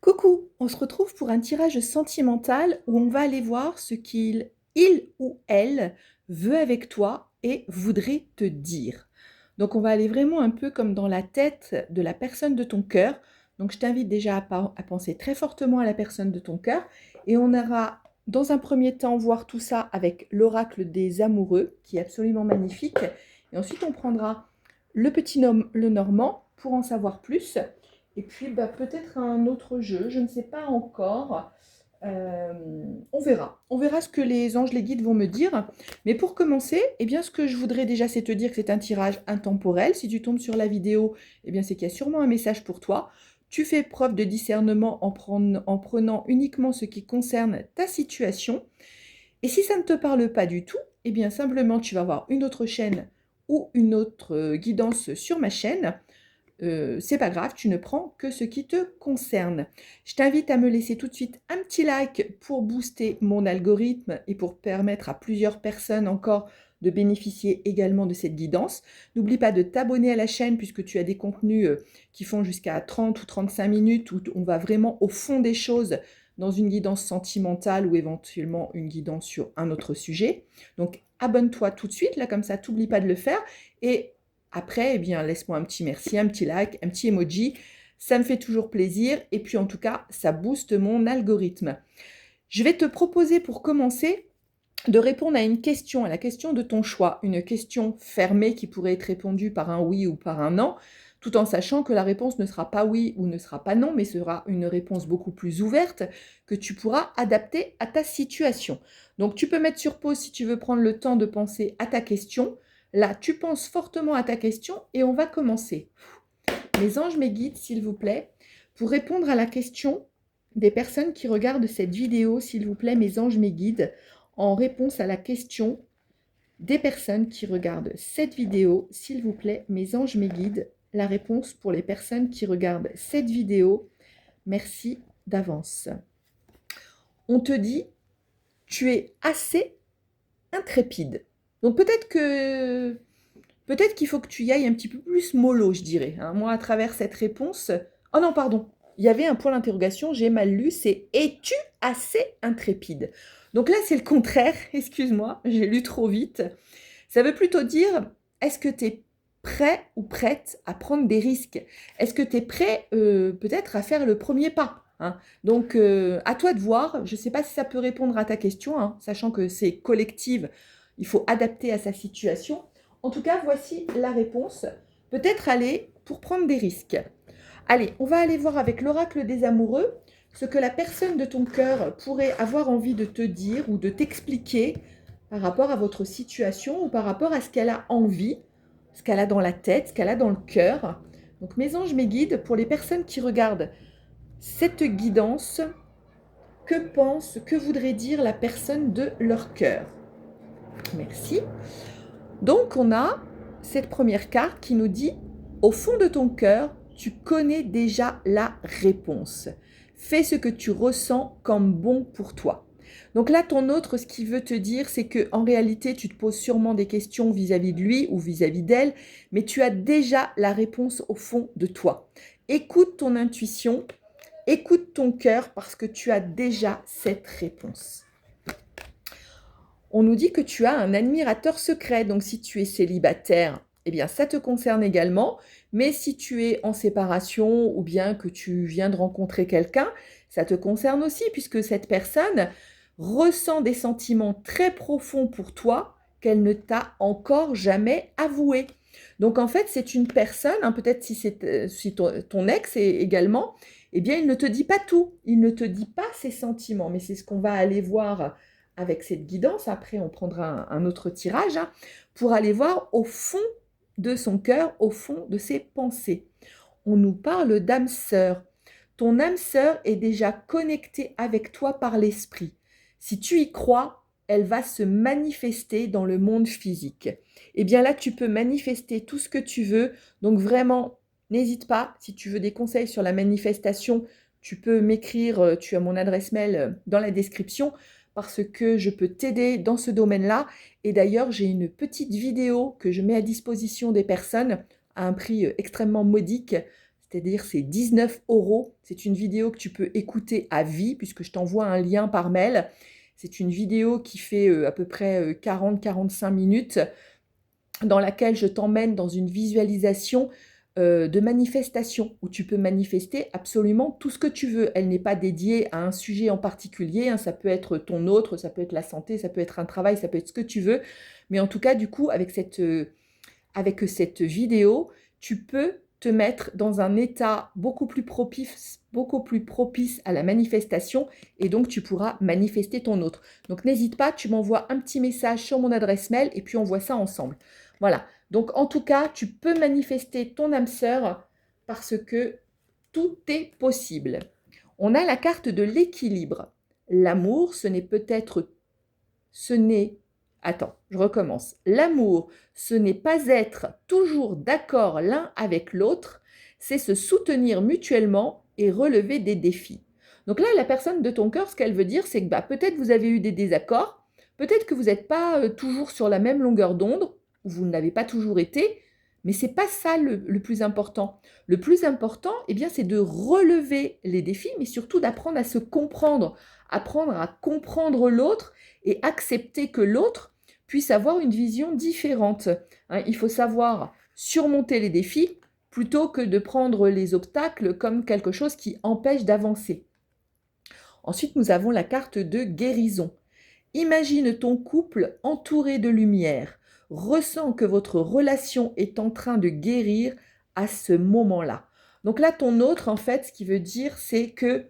Coucou, on se retrouve pour un tirage sentimental où on va aller voir ce qu'il ou elle veut avec toi et voudrait te dire. Donc on va aller vraiment un peu comme dans la tête de la personne de ton cœur. Donc je t'invite déjà à penser très fortement à la personne de ton cœur et on ira dans un premier temps voir tout ça avec l'oracle des amoureux qui est absolument magnifique. Et ensuite on prendra le petit nom, le normand pour en savoir plus. Et puis peut-être un autre jeu, je ne sais pas encore. Euh, on verra. On verra ce que les anges, les guides vont me dire. Mais pour commencer, eh bien, ce que je voudrais déjà, c'est te dire que c'est un tirage intemporel. Si tu tombes sur la vidéo, eh bien, c'est qu'il y a sûrement un message pour toi. Tu fais preuve de discernement en prenant uniquement ce qui concerne ta situation. Et si ça ne te parle pas du tout, eh bien, simplement, tu vas voir une autre chaîne ou une autre guidance sur ma chaîne. C'est pas grave, tu ne prends que ce qui te concerne. Je t'invite à me laisser tout de suite un petit like pour booster mon algorithme et pour permettre à plusieurs personnes encore de bénéficier également de cette guidance. N'oublie pas de t'abonner à la chaîne puisque tu as des contenus qui font jusqu'à 30 ou 35 minutes où on va vraiment au fond des choses dans une guidance sentimentale ou éventuellement une guidance sur un autre sujet. Donc abonne-toi tout de suite, là comme ça, t'oublie pas de le faire. Et après, eh bien, laisse-moi un petit merci, un petit like, un petit emoji. Ça me fait toujours plaisir. Et puis, en tout cas, ça booste mon algorithme. Je vais te proposer pour commencer de répondre à une question, à la question de ton choix. Une question fermée qui pourrait être répondue par un oui ou par un non, tout en sachant que la réponse ne sera pas oui ou ne sera pas non, mais sera une réponse beaucoup plus ouverte que tu pourras adapter à ta situation. Donc, tu peux mettre sur pause si tu veux prendre le temps de penser à ta question. Là, tu penses fortement à ta question et on va commencer. Mes anges, mes guides, s'il vous plaît, pour répondre à la question des personnes qui regardent cette vidéo, s'il vous plaît, mes anges, mes guides, en réponse à la question des personnes qui regardent cette vidéo, s'il vous plaît, mes anges, mes guides, la réponse pour les personnes qui regardent cette vidéo, merci d'avance. On te dit, tu es assez intrépide. Donc peut-être qu'il faut que tu y ailles un petit peu plus mollo, je dirais. Hein. Moi, à travers cette réponse... Oh non, pardon. Il y avait un point d'interrogation, j'ai mal lu, c'est « Es-tu assez intrépide ?» Donc là, c'est le contraire, excuse-moi, j'ai lu trop vite. Ça veut plutôt dire « Est-ce que tu es prêt ou prête à prendre des risques ? Est-ce que tu es prêt peut-être à faire le premier pas ?» Hein. Donc, à toi de voir. Je ne sais pas si ça peut répondre à ta question, hein, sachant que c'est collective, il faut adapter à sa situation. En tout cas, voici la réponse. Peut-être aller pour prendre des risques. Allez, on va aller voir avec l'oracle des amoureux ce que la personne de ton cœur pourrait avoir envie de te dire ou de t'expliquer par rapport à votre situation ou par rapport à ce qu'elle a envie, ce qu'elle a dans la tête, ce qu'elle a dans le cœur. Donc mes anges, mes guides, pour les personnes qui regardent cette guidance, que voudrait dire la personne de leur cœur? Merci. Donc on a cette première carte qui nous dit « Au fond de ton cœur, tu connais déjà la réponse. Fais ce que tu ressens comme bon pour toi. » Donc là, ton autre, ce qu'il veut te dire, c'est qu'en réalité, tu te poses sûrement des questions vis-à-vis de lui ou vis-à-vis d'elle, mais tu as déjà la réponse au fond de toi. Écoute ton intuition, écoute ton cœur parce que tu as déjà cette réponse. On nous dit que tu as un admirateur secret, donc si tu es célibataire, eh bien ça te concerne également, mais si tu es en séparation ou bien que tu viens de rencontrer quelqu'un, ça te concerne aussi puisque cette personne ressent des sentiments très profonds pour toi qu'elle ne t'a encore jamais avoué. Donc en fait, c'est une personne, hein, peut-être si ton ex est également, eh bien il ne te dit pas tout, il ne te dit pas ses sentiments, mais c'est ce qu'on va aller voir avec cette guidance. Après, on prendra un autre tirage hein, pour aller voir au fond de son cœur, au fond de ses pensées. On nous parle d'âme sœur. Ton âme sœur est déjà connectée avec toi par l'esprit. Si tu y crois, elle va se manifester dans le monde physique. Et bien là, tu peux manifester tout ce que tu veux. Donc vraiment, n'hésite pas. Si tu veux des conseils sur la manifestation, tu peux m'écrire. Tu as mon adresse mail dans la description parce que je peux t'aider dans ce domaine-là. Et d'ailleurs, j'ai une petite vidéo que je mets à disposition des personnes à un prix extrêmement modique. c'est-à-dire c'est 19 €. C'est une vidéo que tu peux écouter à vie, puisque je t'envoie un lien par mail. C'est une vidéo qui fait à peu près 40-45 minutes, dans laquelle je t'emmène dans une visualisation de manifestation, où tu peux manifester absolument tout ce que tu veux. Elle n'est pas dédiée à un sujet en particulier, hein, ça peut être ton autre, ça peut être la santé, ça peut être un travail, ça peut être ce que tu veux. Mais en tout cas, du coup, avec cette vidéo, tu peux te mettre dans un état beaucoup plus propice à la manifestation, et donc tu pourras manifester ton autre. Donc n'hésite pas, tu m'envoies un petit message sur mon adresse mail et puis on voit ça ensemble. Voilà, donc en tout cas, tu peux manifester ton âme sœur parce que tout est possible. On a la carte de l'équilibre. L'amour, ce n'est Attends, je recommence. L'amour, ce n'est pas être toujours d'accord l'un avec l'autre, c'est se soutenir mutuellement et relever des défis. Donc là, la personne de ton cœur, ce qu'elle veut dire, c'est que peut-être vous avez eu des désaccords, peut-être que vous n'êtes pas toujours sur la même longueur d'onde, ou vous ne l'avez pas toujours été, mais ce n'est pas ça le plus important. Le plus important, eh bien, c'est de relever les défis, mais surtout d'apprendre à se comprendre, apprendre à comprendre l'autre et accepter que l'autre puisse avoir une vision différente. Hein, il faut savoir surmonter les défis plutôt que de prendre les obstacles comme quelque chose qui empêche d'avancer. Ensuite, nous avons la carte de guérison. Imagine ton couple entouré de lumière. Ressens que votre relation est en train de guérir à ce moment-là. Donc là, ton autre, en fait, ce qui veut dire, c'est que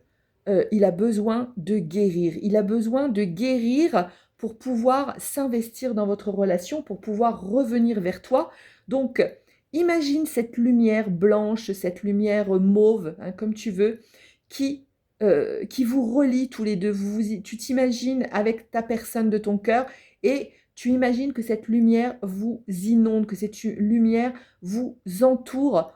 il a besoin de guérir. Il a besoin de guérir pour pouvoir s'investir dans votre relation, pour pouvoir revenir vers toi. Donc, imagine cette lumière blanche, cette lumière mauve, hein, comme tu veux, qui vous relie tous les deux. Tu t'imagines avec ta personne de ton cœur et tu imagines que cette lumière vous inonde, que cette lumière vous entoure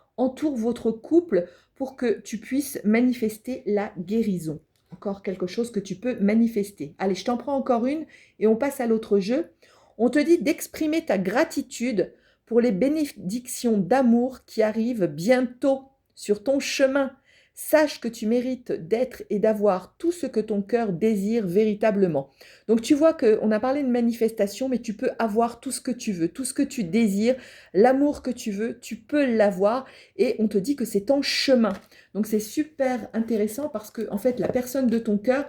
votre couple pour que tu puisses manifester la guérison. Encore quelque chose que tu peux manifester. Allez, je t'en prends encore une et on passe à l'autre jeu. On te dit d'exprimer ta gratitude pour les bénédictions d'amour qui arrivent bientôt sur ton chemin. Sache que tu mérites d'être et d'avoir tout ce que ton cœur désire véritablement. Donc tu vois qu'on a parlé de manifestation, mais tu peux avoir tout ce que tu veux, tout ce que tu désires, l'amour que tu veux, tu peux l'avoir et on te dit que c'est en chemin. Donc c'est super intéressant parce que en fait la personne de ton cœur,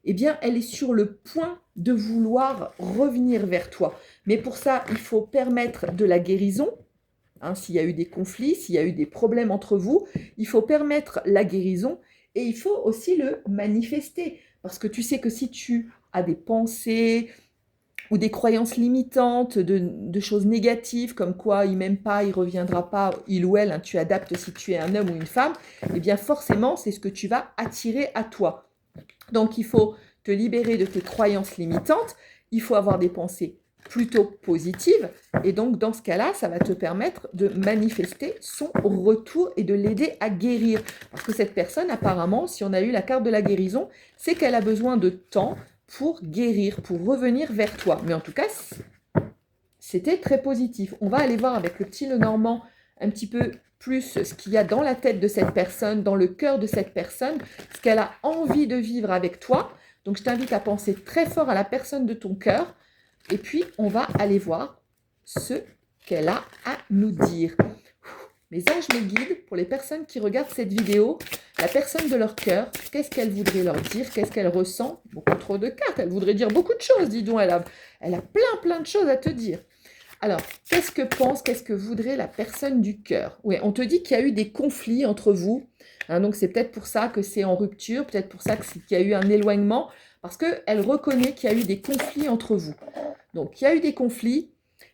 eh bien elle est sur le point de vouloir revenir vers toi. Mais pour ça, il faut permettre de la guérison. Hein, s'il y a eu des conflits, s'il y a eu des problèmes entre vous, il faut permettre la guérison et il faut aussi le manifester. Parce que tu sais que si tu as des pensées ou des croyances limitantes, de choses négatives, comme quoi il m'aime pas, il reviendra pas, il ou elle, hein, tu adaptes si tu es un homme ou une femme, eh bien forcément, c'est ce que tu vas attirer à toi. Donc il faut te libérer de tes croyances limitantes, il faut avoir des pensées plutôt positive et donc dans ce cas-là, ça va te permettre de manifester son retour et de l'aider à guérir. Parce que cette personne, apparemment, si on a eu la carte de la guérison, c'est qu'elle a besoin de temps pour guérir, pour revenir vers toi. Mais en tout cas, c'était très positif. On va aller voir avec le petit Lenormand un petit peu plus ce qu'il y a dans la tête de cette personne, dans le cœur de cette personne, ce qu'elle a envie de vivre avec toi. Donc je t'invite à penser très fort à la personne de ton cœur. Et puis, on va aller voir ce qu'elle a à nous dire. Mes anges, mes guides, pour les personnes qui regardent cette vidéo, la personne de leur cœur, qu'est-ce qu'elle voudrait leur dire? Qu'est-ce qu'elle ressent? Beaucoup trop de cartes, elle voudrait dire beaucoup de choses, dis donc. Elle a plein de choses à te dire. Alors, qu'est-ce que voudrait la personne du cœur? Oui, on te dit qu'il y a eu des conflits entre vous. Hein, donc, c'est peut-être pour ça que c'est en rupture, peut-être pour ça qu'il y a eu un éloignement, parce qu'elle reconnaît qu'il y a eu des conflits entre vous. Donc, il y a eu des conflits,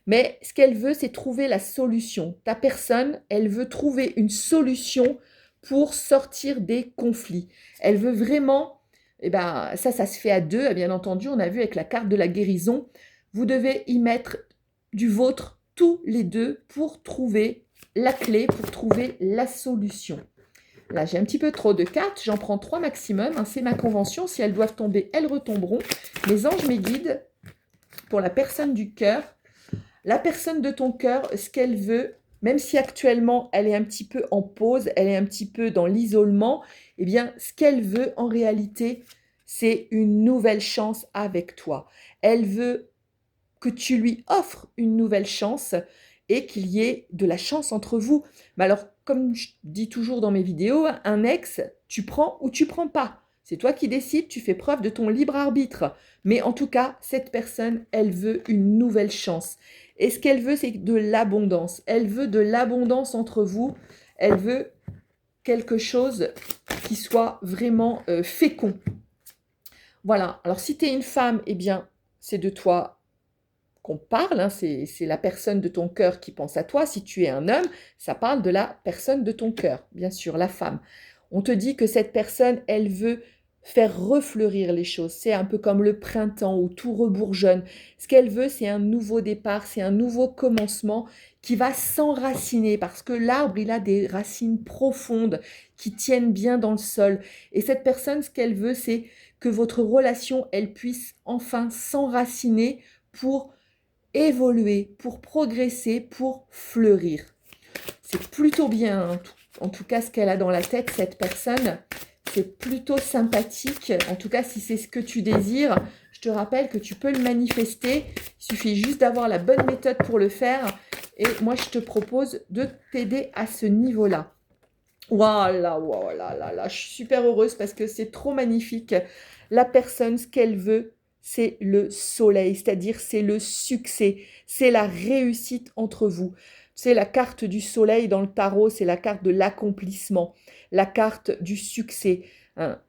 mais ce qu'elle veut, c'est trouver la solution. Ta personne, elle veut trouver une solution pour sortir des conflits. Elle veut vraiment, ça se fait à deux, bien entendu, on a vu avec la carte de la guérison, vous devez y mettre du vôtre tous les deux pour trouver la clé, pour trouver la solution. Là, j'ai un petit peu trop de cartes, j'en prends 3 maximum, hein, c'est ma convention, si elles doivent tomber, elles retomberont. Mes anges, mes guides, pour la personne du cœur, la personne de ton cœur, ce qu'elle veut, même si actuellement elle est un petit peu en pause, elle est un petit peu dans l'isolement, eh bien, ce qu'elle veut en réalité, c'est une nouvelle chance avec toi. Elle veut que tu lui offres une nouvelle chance et qu'il y ait de la chance entre vous. Mais alors, comme je dis toujours dans mes vidéos, un ex, tu prends ou tu prends pas. C'est toi qui décides, tu fais preuve de ton libre arbitre. Mais en tout cas, cette personne, elle veut une nouvelle chance. Et ce qu'elle veut, c'est de l'abondance. Elle veut de l'abondance entre vous. Elle veut quelque chose qui soit vraiment fécond. Voilà. Alors, si tu es une femme, eh bien, c'est de toi qu'on parle, hein, c'est la personne de ton cœur qui pense à toi. Si tu es un homme, ça parle de la personne de ton cœur, bien sûr, la femme. On te dit que cette personne, elle veut faire refleurir les choses. C'est un peu comme le printemps où tout rebourgeonne. Ce qu'elle veut, c'est un nouveau départ, c'est un nouveau commencement qui va s'enraciner parce que l'arbre, il a des racines profondes qui tiennent bien dans le sol. Et cette personne, ce qu'elle veut, c'est que votre relation, elle puisse enfin s'enraciner pour évoluer, pour progresser, pour fleurir. C'est plutôt bien, hein. En tout cas, ce qu'elle a dans la tête, cette personne, c'est plutôt sympathique. En tout cas, si c'est ce que tu désires, je te rappelle que tu peux le manifester. Il suffit juste d'avoir la bonne méthode pour le faire. Et moi, je te propose de t'aider à ce niveau-là. Voilà, voilà, je suis super heureuse parce que c'est trop magnifique. La personne, ce qu'elle veut, c'est le soleil, c'est-à-dire c'est le succès, c'est la réussite entre vous. C'est la carte du soleil dans le tarot, c'est la carte de l'accomplissement, la carte du succès, hein.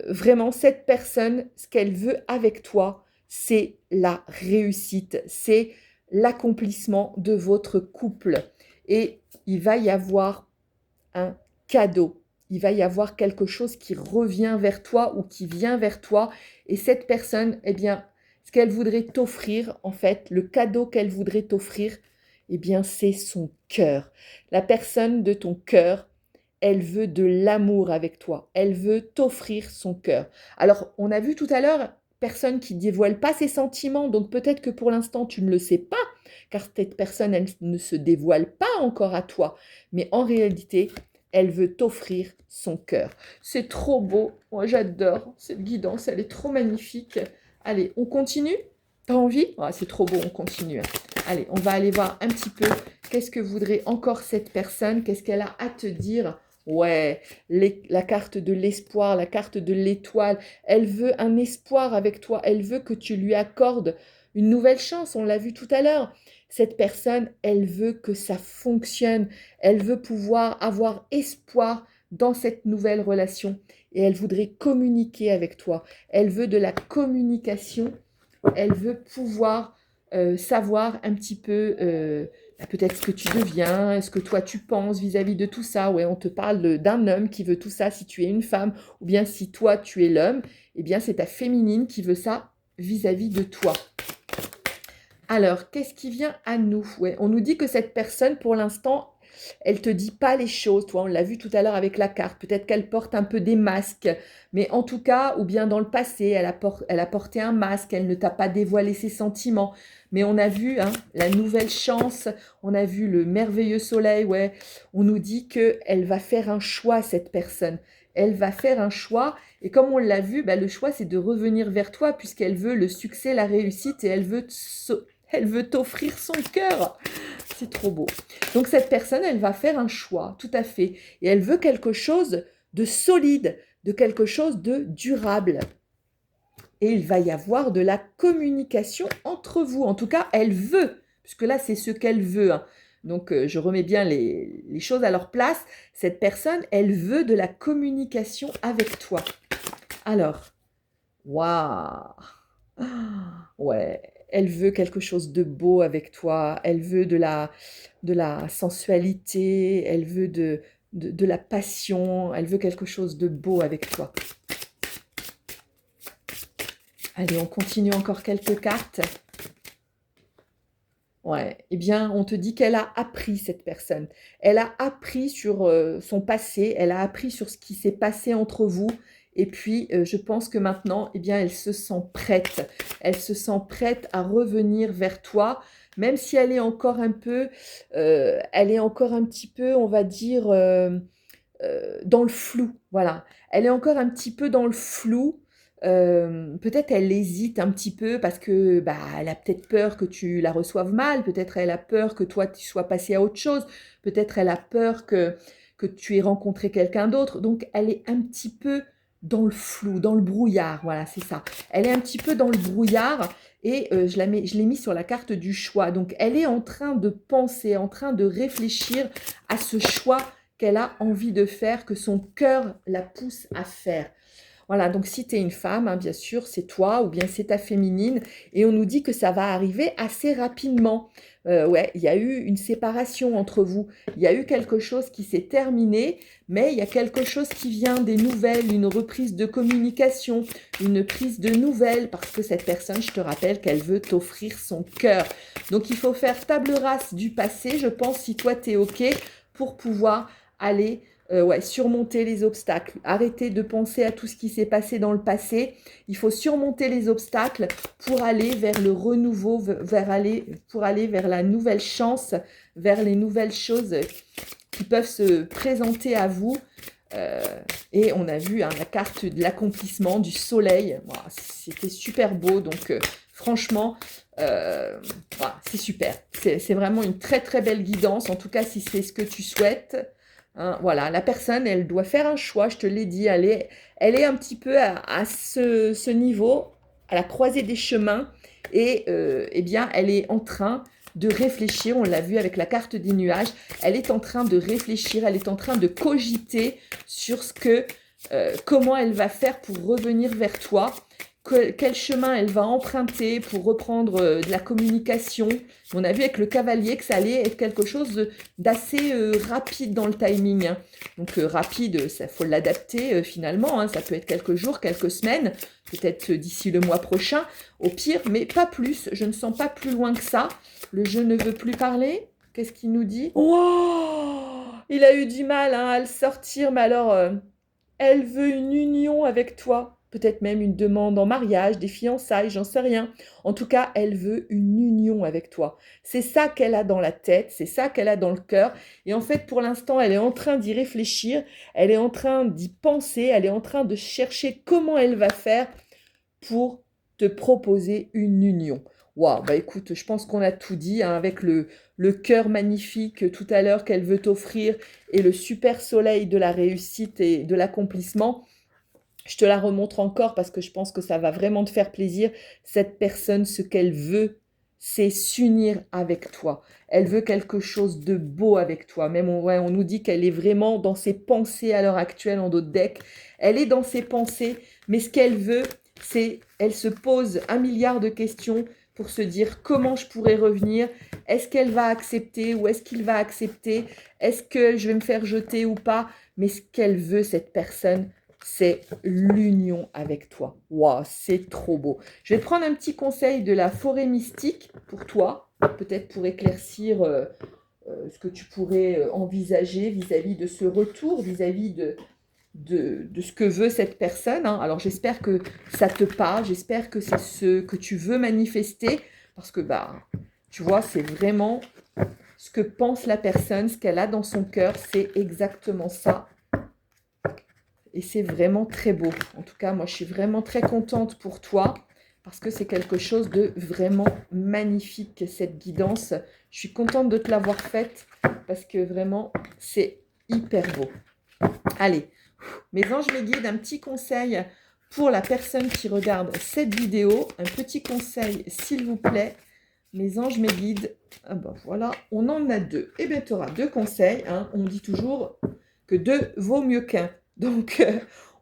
Vraiment, cette personne, ce qu'elle veut avec toi, c'est la réussite, c'est l'accomplissement de votre couple. Et il va y avoir un cadeau. Il va y avoir quelque chose qui revient vers toi ou qui vient vers toi. Et cette personne, eh bien, ce qu'elle voudrait t'offrir, en fait, le cadeau qu'elle voudrait t'offrir, eh bien, c'est son cœur. La personne de ton cœur, elle veut de l'amour avec toi. Elle veut t'offrir son cœur. Alors, on a vu tout à l'heure, personne qui ne dévoile pas ses sentiments, donc peut-être que pour l'instant, tu ne le sais pas, car cette personne, elle ne se dévoile pas encore à toi. Mais en réalité, elle veut t'offrir son cœur. C'est trop beau. Moi, j'adore cette guidance. Elle est trop magnifique. Allez, on continue? T'as envie? Ah, c'est trop beau, on continue. Allez, on va aller voir un petit peu qu'est-ce que voudrait encore cette personne. Qu'est-ce qu'elle a à te dire? Ouais, la carte de l'espoir, la carte de l'étoile. Elle veut un espoir avec toi. Elle veut que tu lui accordes une nouvelle chance. On l'a vu tout à l'heure. Cette personne, elle veut que ça fonctionne. Elle veut pouvoir avoir espoir dans cette nouvelle relation. Et elle voudrait communiquer avec toi. Elle veut de la communication. Elle veut pouvoir savoir un petit peu peut-être ce que tu deviens, ce que toi tu penses vis-à-vis de tout ça. Ouais, on te parle d'un homme qui veut tout ça si tu es une femme, ou bien si toi tu es l'homme, eh bien c'est ta féminine qui veut ça vis-à-vis de toi. Alors, qu'est-ce qui vient à nous? Ouais, on nous dit que cette personne, pour l'instant, elle te dit pas les choses. Toi, on l'a vu tout à l'heure avec la carte. Peut-être qu'elle porte un peu des masques. Mais en tout cas, ou bien dans le passé, elle a porté un masque. Elle ne t'a pas dévoilé ses sentiments. Mais on a vu hein, la nouvelle chance. On a vu le merveilleux soleil. Ouais, on nous dit qu'elle va faire un choix, cette personne. Elle va faire un choix. Et comme on l'a vu, bah, le choix, c'est de revenir vers toi puisqu'elle veut le succès, la réussite et elle veut t'offrir son cœur. C'est trop beau. Donc cette personne, elle va faire un choix, tout à fait. Et elle veut quelque chose de solide, de quelque chose de durable. Et il va y avoir de la communication entre vous. En tout cas, elle veut, puisque là, c'est ce qu'elle veut, hein. Donc, je remets bien les choses à leur place. Cette personne, elle veut de la communication avec toi. Alors, waouh! Ouais, elle veut quelque chose de beau avec toi. Elle veut de la sensualité. Elle veut de la passion. Elle veut quelque chose de beau avec toi. Allez, on continue encore quelques cartes. Ouais, eh bien, on te dit qu'elle a appris, cette personne. Elle a appris sur son passé, elle a appris sur ce qui s'est passé entre vous. Et puis, je pense que maintenant, eh bien, elle se sent prête. Elle se sent prête à revenir vers toi même si elle est encore un petit peu, on va dire, dans le flou, voilà. Elle est encore un petit peu dans le flou. Peut-être elle hésite un petit peu parce que bah, elle a peut-être peur que tu la reçoives mal, peut-être elle a peur que toi tu sois passé à autre chose, peut-être elle a peur que tu aies rencontré quelqu'un d'autre. Donc elle est un petit peu dans le flou, dans le brouillard, voilà, c'est ça. Elle est un petit peu dans le brouillard et je l'ai mis sur la carte du choix. Donc elle est en train de penser, en train de réfléchir à ce choix qu'elle a envie de faire, que son cœur la pousse à faire. Voilà, donc si tu es une femme, hein, bien sûr, c'est toi ou bien c'est ta féminine. Et on nous dit que ça va arriver assez rapidement. Ouais, il y a eu une séparation entre vous. Il y a eu quelque chose qui s'est terminé, mais il y a quelque chose qui vient, des nouvelles, une reprise de communication, une prise de nouvelles, parce que cette personne, je te rappelle qu'elle veut t'offrir son cœur. Donc il faut faire table rase du passé, je pense, si toi tu es OK, pour pouvoir aller ouais, surmonter les obstacles. Arrêter de penser à tout ce qui s'est passé dans le passé. Il faut surmonter les obstacles pour aller vers le renouveau, pour aller vers la nouvelle chance, vers les nouvelles choses qui peuvent se présenter à vous. Euh, et on a vu hein, la carte de l'accomplissement, du soleil. Voilà, c'était super beau. Donc, franchement, voilà, c'est super. C'est vraiment une très, très belle guidance. En tout cas, si c'est ce que tu souhaites. Hein, voilà, la personne, elle doit faire un choix, je te l'ai dit, elle est un petit peu à ce niveau, à la croisée des chemins, et eh bien, elle est en train de réfléchir, on l'a vu avec la carte des nuages, elle est en train de réfléchir, elle est en train de cogiter sur comment elle va faire pour revenir vers toi, quel chemin elle va emprunter pour reprendre de la communication. On a vu avec le cavalier que ça allait être quelque chose d'assez rapide dans le timing. Hein. Donc rapide, ça faut l'adapter finalement. Hein. Ça peut être quelques jours, quelques semaines, peut-être d'ici le mois prochain, au pire, mais pas plus. Je ne sens pas plus loin que ça. Le jeu ne veut plus parler. Qu'est-ce qu'il nous dit? Oh, il a eu du mal hein, à le sortir, mais alors, elle veut une union avec toi. Peut-être même une demande en mariage, des fiançailles, j'en sais rien. En tout cas, elle veut une union avec toi. C'est ça qu'elle a dans la tête, c'est ça qu'elle a dans le cœur. Et en fait, pour l'instant, elle est en train d'y réfléchir, elle est en train d'y penser, elle est en train de chercher comment elle va faire pour te proposer une union. Waouh, bah écoute, je pense qu'on a tout dit hein, avec le cœur magnifique tout à l'heure qu'elle veut t'offrir et le super soleil de la réussite et de l'accomplissement. Je te la remontre encore parce que je pense que ça va vraiment te faire plaisir. Cette personne, ce qu'elle veut, c'est s'unir avec toi. Elle veut quelque chose de beau avec toi. Même ouais, on nous dit qu'elle est vraiment dans ses pensées à l'heure actuelle en d'autres decks. Elle est dans ses pensées, mais ce qu'elle veut, c'est, elle se pose 1 milliard de questions pour se dire comment je pourrais revenir. Est-ce qu'elle va accepter ou est-ce qu'il va accepter? Est-ce que je vais me faire jeter ou pas? Mais ce qu'elle veut, cette personne, c'est l'union avec toi. Waouh, c'est trop beau. Je vais te prendre un petit conseil de la forêt mystique pour toi, peut-être pour éclaircir ce que tu pourrais envisager vis-à-vis de ce retour, vis-à-vis de ce que veut cette personne. Hein. Alors j'espère que ça te parle, j'espère que c'est ce que tu veux manifester, parce que bah, tu vois, c'est vraiment ce que pense la personne, ce qu'elle a dans son cœur, c'est exactement ça. Et c'est vraiment très beau. En tout cas, moi, je suis vraiment très contente pour toi parce que c'est quelque chose de vraiment magnifique, cette guidance. Je suis contente de te l'avoir faite parce que vraiment, c'est hyper beau. Allez, mes anges, mes guides, un petit conseil pour la personne qui regarde cette vidéo. Un petit conseil, s'il vous plaît. Mes anges, mes guides. Ah ben voilà, on en a 2. Eh bien, tu auras 2 conseils. Hein. On dit toujours que 2 vaut mieux qu'1. Donc,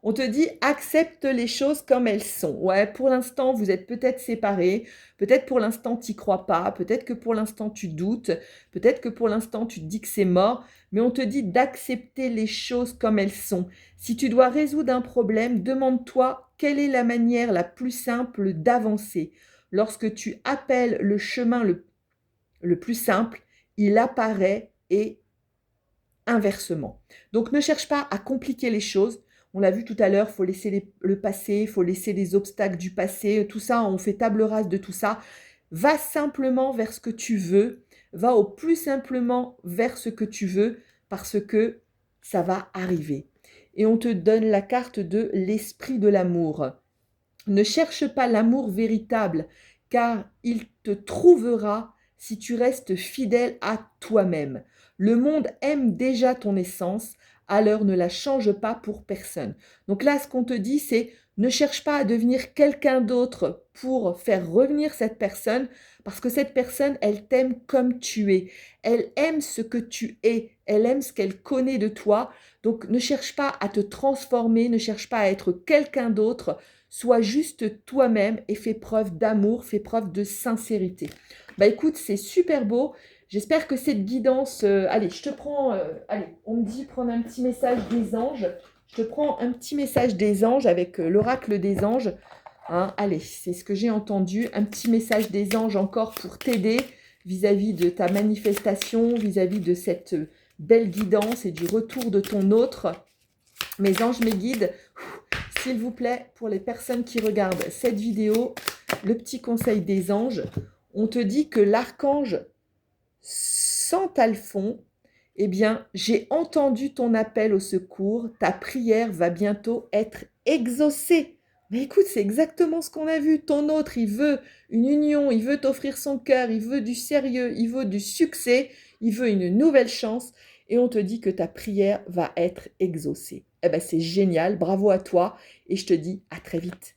on te dit accepte les choses comme elles sont. Ouais, pour l'instant, vous êtes peut-être séparés. Peut-être pour l'instant, tu n'y crois pas. Peut-être que pour l'instant, tu doutes. Peut-être que pour l'instant, tu te dis que c'est mort. Mais on te dit d'accepter les choses comme elles sont. Si tu dois résoudre un problème, demande-toi quelle est la manière la plus simple d'avancer. Lorsque tu appelles le chemin le plus simple, il apparaît et inversement. Donc ne cherche pas à compliquer les choses. On l'a vu tout à l'heure, il faut laisser le passé, il faut laisser les obstacles du passé, tout ça, on fait table rase de tout ça. Va simplement vers ce que tu veux, va au plus simplement vers ce que tu veux parce que ça va arriver. Et on te donne la carte de l'esprit de l'amour. Ne cherche pas l'amour véritable, car il te trouvera si tu restes fidèle à toi-même. Le monde aime déjà ton essence, alors ne la change pas pour personne. Donc là, ce qu'on te dit, c'est ne cherche pas à devenir quelqu'un d'autre pour faire revenir cette personne, parce que cette personne, elle t'aime comme tu es. Elle aime ce que tu es. Elle aime ce qu'elle connaît de toi. Donc ne cherche pas à te transformer, ne cherche pas à être quelqu'un d'autre. Sois juste toi-même et fais preuve d'amour, fais preuve de sincérité. Bah écoute, c'est super beau. J'espère que cette guidance... allez, je te prends... allez, on me dit prendre un petit message des anges. Je te prends un petit message des anges avec l'oracle des anges. Hein, allez, c'est ce que j'ai entendu. Un petit message des anges encore pour t'aider vis-à-vis de ta manifestation, vis-à-vis de cette belle guidance et du retour de ton autre. Mes anges, mes guides, s'il vous plaît, pour les personnes qui regardent cette vidéo, le petit conseil des anges, on te dit que l'archange Santalphon, eh bien, j'ai entendu ton appel au secours, ta prière va bientôt être exaucée. Mais écoute, c'est exactement ce qu'on a vu. Ton autre, il veut une union, il veut t'offrir son cœur, il veut du sérieux, il veut du succès, il veut une nouvelle chance. Et on te dit que ta prière va être exaucée. Eh bien, c'est génial, bravo à toi. Et je te dis à très vite.